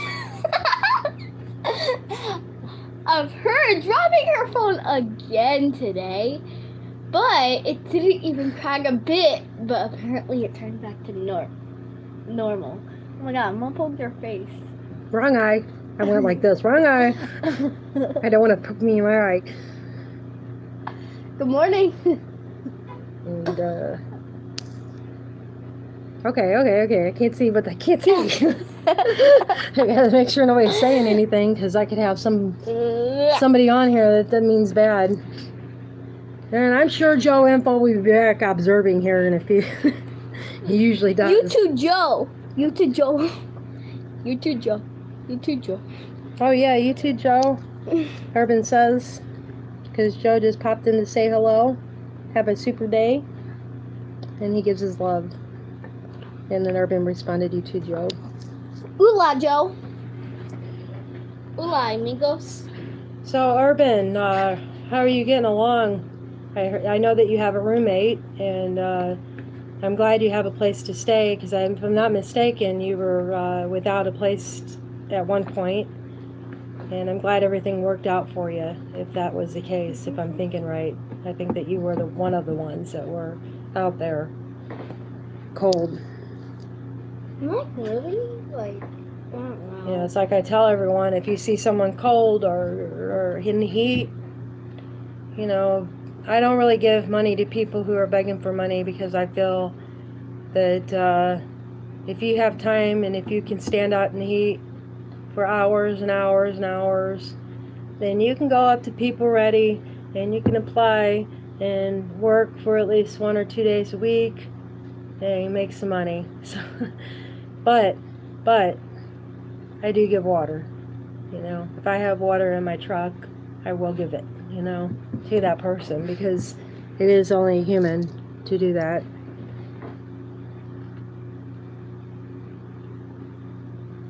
of her dropping her phone again today. But it didn't even crack a bit. But apparently it turned back to normal. Oh my god, Mom pulled your face. Wrong eye. I went like this. Wrong eye. I don't want to poke me in my eye. Good morning. And, okay. I can't see, but I can't see. I gotta make sure nobody's saying anything, because I could have somebody on here that means bad. And I'm sure Joe Info will be back observing here in a few. He usually does. You too, Joe. You too, Joe. You too, Joe. You too, Joe. Oh yeah, you too, Joe. Urban says, because Joe just popped in to say hello. Have a super day. And he gives his love. And then Urban responded, you too, Joe. Hola, Joe. Hola, amigos. So, Urban, how are you getting along? I know that you have a roommate, and I'm glad you have a place to stay, because if I'm not mistaken, you were without a place at one point, and I'm glad everything worked out for you, if that was the case, if I'm thinking right. I think that you were one of the ones that were out there cold. Like, really? Like, I don't know. Yeah, it's like I tell everyone, if you see someone cold or in the heat, you know, I don't really give money to people who are begging for money, because I feel that if you have time and if you can stand out in the heat for hours and hours and hours, then you can go up to people ready and you can apply and work for at least 1 or 2 days a week and you make some money. So, but I do give water. You know, if I have water in my truck, I will give it, you know, to that person, because it is only human to do that.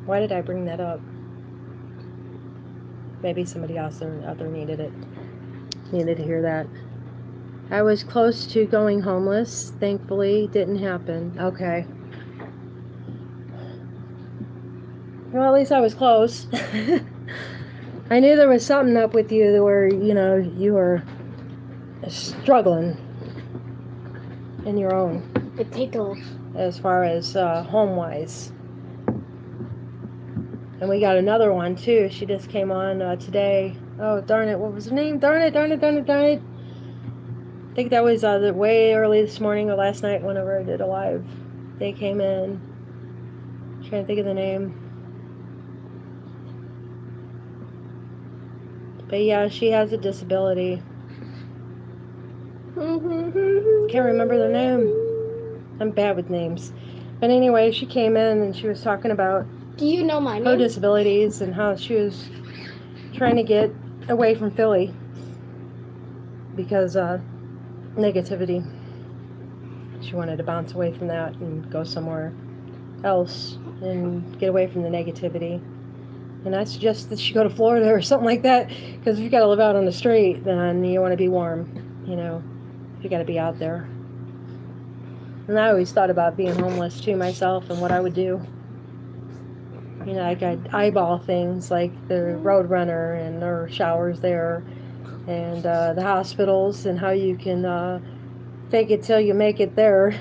Why did I bring that up? Maybe somebody else out there needed to hear that. I was close to going homeless. Thankfully, didn't happen. Okay. Well, at least I was close. I knew there was something up with you where, you know, you were struggling in your own. Potatoes. As far as home-wise. And we got another one, too. She just came on today. Oh, darn it. What was her name? Darn it. I think that was way early this morning or last night whenever I did a live. They came in. I'm trying to think of the name. But yeah, she has a disability. Can't remember the name. I'm bad with names. But anyway, she came in and she was talking about Do you know my her name? disabilities and how she was trying to get away from Philly because negativity. She wanted to bounce away from that and go somewhere else and get away from the negativity. And I suggest that she go to Florida or something like that, because if you got to live out on the street, then you want to be warm, you know. You got to be out there. And I always thought about being homeless too myself and what I would do. You know, like I'd eyeball things like the Roadrunner and their showers there, and the hospitals, and how you can fake it till you make it there.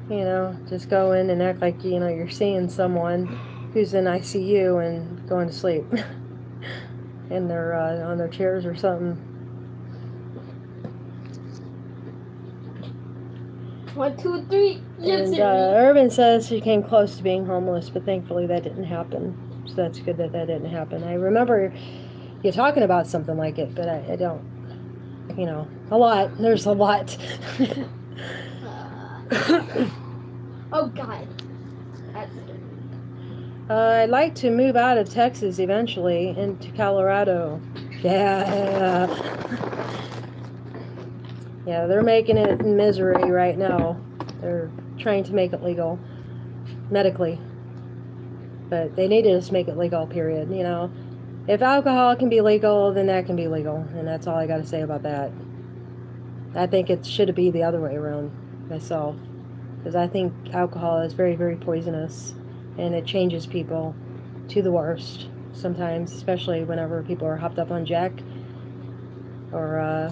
You know, just go in and act like, you know, you're seeing someone who's in ICU and going to sleep and they're on their chairs or something. 1, 2, 3. Yes, And Urban says she came close to being homeless, but thankfully that didn't happen. So that's good that didn't happen. I remember you talking about something like it, but I don't, you know, a lot. There's a lot. Oh, God. That's I'd like to move out of Texas eventually into Colorado. Yeah. Yeah, they're making it misery right now. They're trying to make it legal medically. But they need to just make it legal, period. You know, if alcohol can be legal, then that can be legal, and that's all I got to say about that. I think it should be the other way around myself, because I think alcohol is very, very poisonous, and it changes people to the worst sometimes, especially whenever people are hopped up on Jack or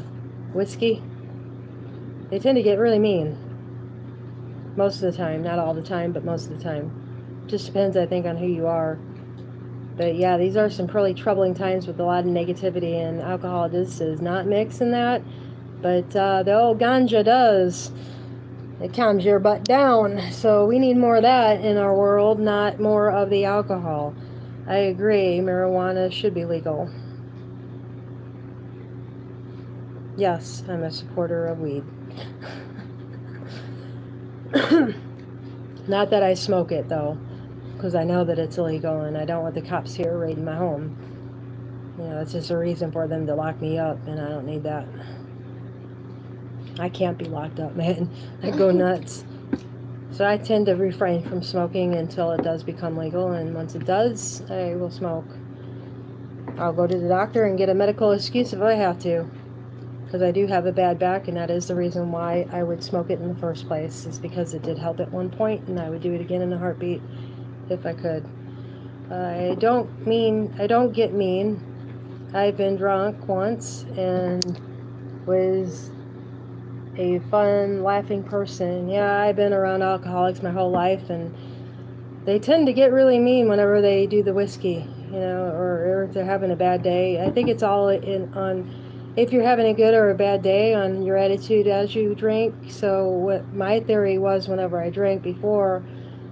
whiskey. They tend to get really mean most of the time, not all the time, but most of the time. Just depends, I think, on who you are. But yeah, these are some pretty troubling times with a lot of negativity, and alcohol just does not mix in that. But the old ganja does. It calms your butt down. So we need more of that in our world, not more of the alcohol. I agree, marijuana should be legal. Yes, I'm a supporter of weed. Not that I smoke it, though, because I know that it's illegal, and I don't want the cops here raiding my home. You know, it's just a reason for them to lock me up, and I don't need that. I can't be locked up, man. I go nuts. So I tend to refrain from smoking until it does become legal, and once it does, I will smoke. I'll go to the doctor and get a medical excuse if I have to, because I do have a bad back, and that is the reason why I would smoke it in the first place, is because it did help at one point, and I would do it again in a heartbeat if I could. I don't get mean. I've been drunk once and was a fun, laughing person. Yeah, I've been around alcoholics my whole life, and they tend to get really mean whenever they do the whiskey, you know, or if they're having a bad day. I think it's all on if you're having a good or a bad day, on your attitude as you drink. So what my theory was whenever I drank before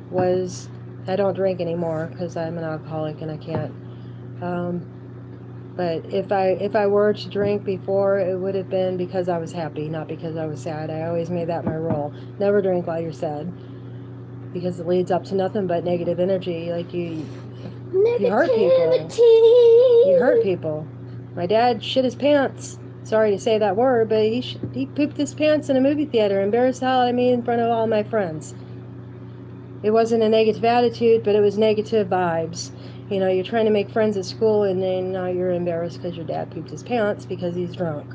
was I don't drink anymore because I'm an alcoholic and I can't. But if I were to drink before, it would have been because I was happy, not because I was sad. I always made that my rule. Never drink while you're sad, because it leads up to nothing but negative energy. Like you hurt people. You hurt people. My dad shit his pants. Sorry to say that word, but he pooped his pants in a movie theater, embarrassed the hell out of me in front of all my friends. It wasn't a negative attitude, but it was negative vibes. You know, you're trying to make friends at school, and then now you're embarrassed because your dad pooped his pants because he's drunk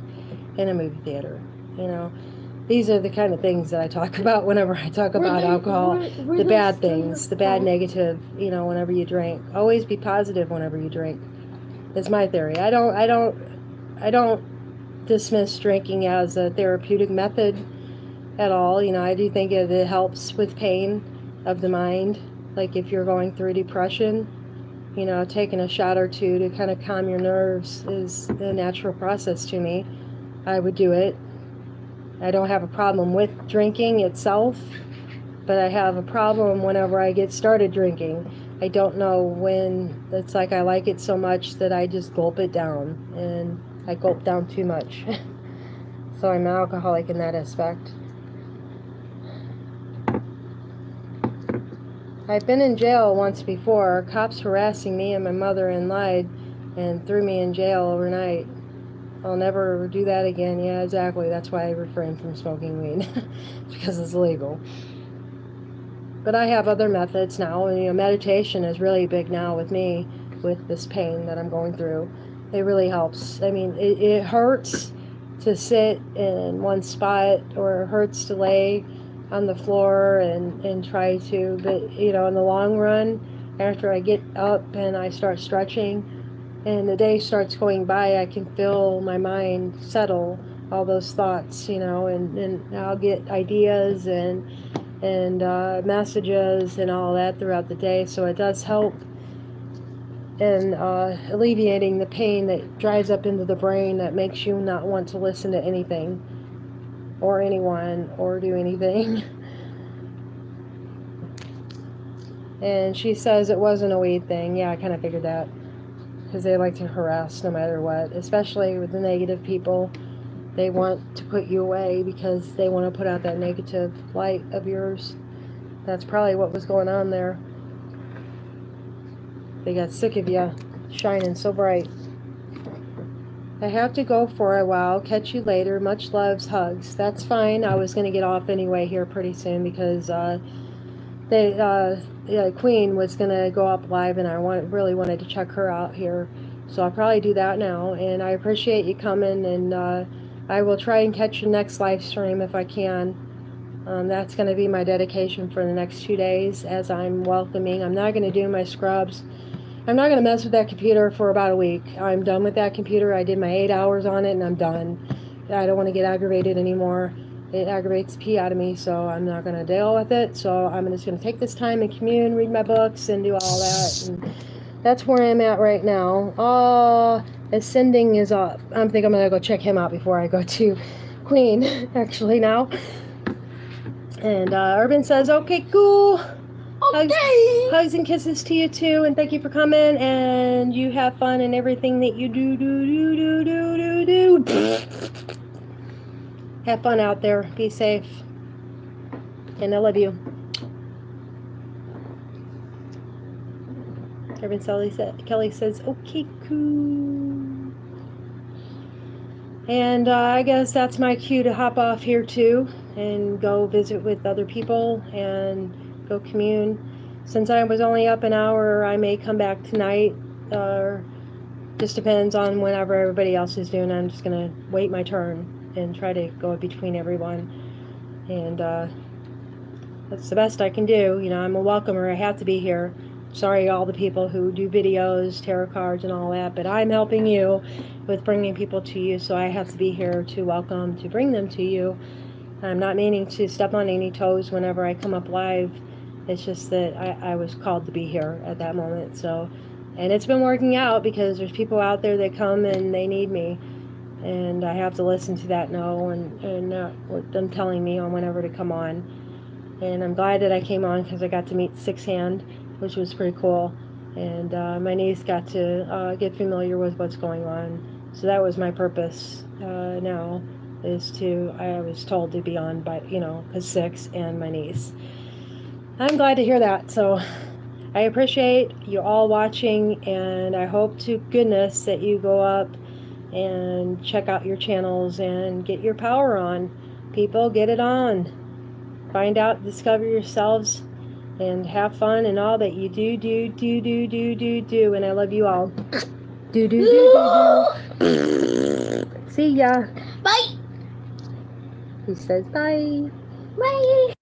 in a movie theater. You know, these are the kind of things that I talk about whenever I talk about alcohol. The bad things, the bad negative, you know, whenever you drink. Always be positive whenever you drink. It's my theory. I don't dismiss drinking as a therapeutic method at all. You know, I do think it helps with pain of the mind. Like if you're going through depression, you know, taking a shot or two to kind of calm your nerves is a natural process to me. I would do it. I don't have a problem with drinking itself, but I have a problem whenever I get started drinking. I don't know when. It's like I like it so much that I just gulp it down, and I gulp down too much. So I'm an alcoholic in that aspect. I've been in jail once before, cops harassing me and my mother, and lied and threw me in jail overnight. I'll never do that again. Yeah, exactly. That's why I refrain from smoking weed, because it's illegal. But I have other methods now. You know, meditation is really big now with me, with this pain that I'm going through. It really helps. I mean, it hurts to sit in one spot, or it hurts to lay on the floor and try to, but you know, in the long run, after I get up and I start stretching and the day starts going by, I can feel my mind settle all those thoughts, you know, and I'll get ideas and messages and all that throughout the day. So it does help in alleviating the pain that drives up into the brain that makes you not want to listen to anything or anyone or do anything. And she says it wasn't a weed thing. Yeah, I kind of figured that, because they like to harass no matter what, especially with the negative people. They want to put you away because they want to put out that negative light of yours. That's probably what was going on there. They got sick of you shining so bright. I have to go for a while. Catch you later. Much loves, hugs. That's fine. I was going to get off anyway here pretty soon because Queen was gonna go up live, and I really wanted to check her out here, so I'll probably do that now. And I appreciate you coming, and I will try and catch the next live stream if I can. That's going to be my dedication for the next 2 days as I'm welcoming. I'm not going to do my scrubs. I'm not going to mess with that computer for about a week. I'm done with that computer. I did my 8 hours on it and I'm done. I don't want to get aggravated anymore. It aggravates the pee out of me, so I'm not going to deal with it. So I'm just going to take this time and commune, read my books, and do all that. And that's where I'm at right now. Ascending is up. I think I'm going to go check him out before I go to Queen, actually, now. And Urban says, okay, cool. Okay. Hugs and kisses to you too, and thank you for coming. And you have fun in everything that you do. Have fun out there. Be safe. And I love you. Kelly says, okay, cool. And I guess that's my cue to hop off here too and go visit with other people and go commune. Since I was only up an hour, I may come back tonight. Just depends on whenever everybody else is doing. I'm just going to wait my turn and try to go between everyone. And that's the best I can do. You know, I'm a welcomer. I have to be here. Sorry, all the people who do videos, tarot cards, and all that, but I'm helping you with bringing people to you, so I have to be here to welcome, to bring them to you. I'm not meaning to step on any toes whenever I come up live. It's just that I was called to be here at that moment. So, and it's been working out because there's people out there that come and they need me, and I have to listen to that no and what them telling me on whenever to come on. And I'm glad that I came on because I got to meet Six Hand, which was pretty cool, and my niece got to get familiar with what's going on. So that was my purpose now, is I was told to be on by, because Six and my niece. I'm glad to hear that. So I appreciate you all watching, and I hope to goodness that you go up and check out your channels and get your power on. People, get it on. Find out, discover yourselves, and have fun in all that you do. And I love you all. Do. See ya. Bye. He says bye. Bye.